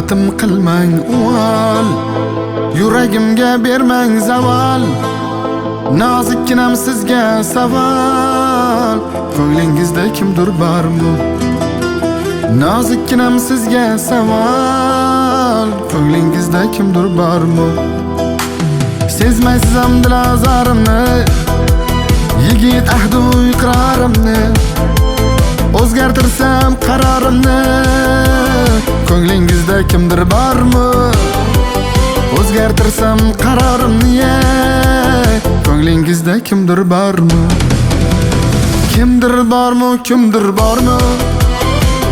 Hurmatim qilmang uval, yuragimga bermang zaval. Nozikkinam sizga savol, ko'nglingizda kimdir bormi? Nozikkinam sizga savol, ko'nglingizda kimdir bormi? Sezmaysiz ham dilozarimni, yigit ahdu iqrorimni. O'zgartirsam qarorimni, ko'nglingizda kimdir bormi? O'zgartirsam qarorimni, ko'nglingizda kimdir bormi? Kimdir bormi, kimdir bormi?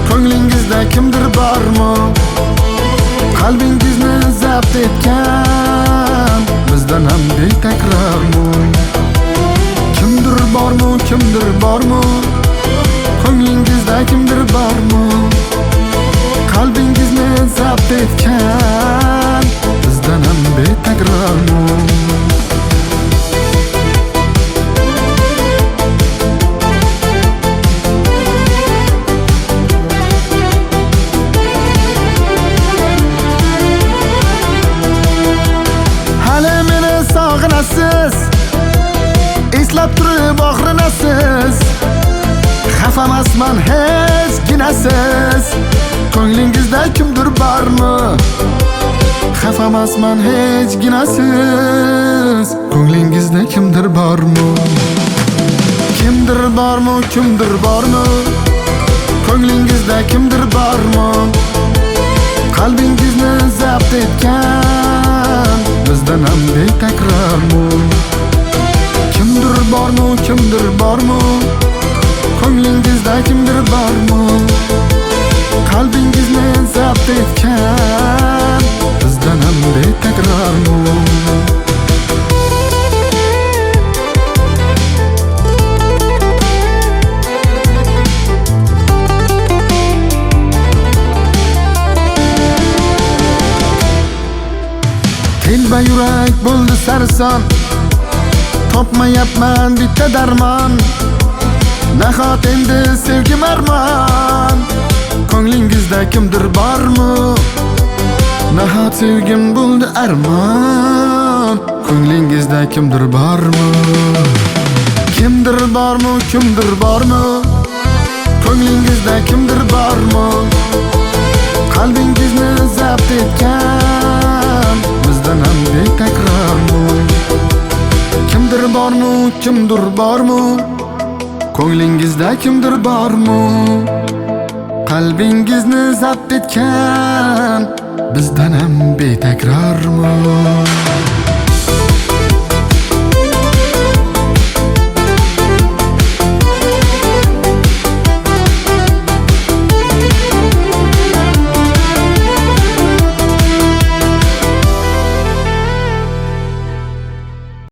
Ko'nglingizda kimdir bormi? Qalbingizni zabt etgan bizdan ham betakrormi? Kimdir bormi, kimdir bormi? Ko'nglingizda kimdir bormi? Qalbingizni zabt etgan bizdan ham betakrormi? Hali meni sog'inasiz, eslab turib og'rinasiz. Xafamasman hech ginasiz, ko'nglingizda kimdir bormi? Xafamasman hech ginasiz, ko'nglingizda kimdir bormi? Kimdir bormi, kimdir bormi? Ko'nglingizda kimdir bormi? Qalbingizni zabt etgan bizdan ham betakrormi? Kimdir bormi, kimdir bormi? Ko'nglingizda kimdir bormi? Qalbingizni zabt etgan bizdan ham betakrormi? Telba yurak bo'ldi sarson, topmayapman bitta darmon. Nahot endi sevgim armon, ko'nglingizda kimdir bormi? Nahot sevgim bo'ldi armon, ko'nglingizda kimdir bormi? Kimdir bormi, kimdir bormi? Ko'nglingizda kimdir bormi? Qalbingizni zabt etgan bizdan ham betakrormi? Kimdir bormi, kimdir bormi? Ko'nglingizda kimdir bormi? Qalbingizni zabt etgan bizdan ham betakrormi?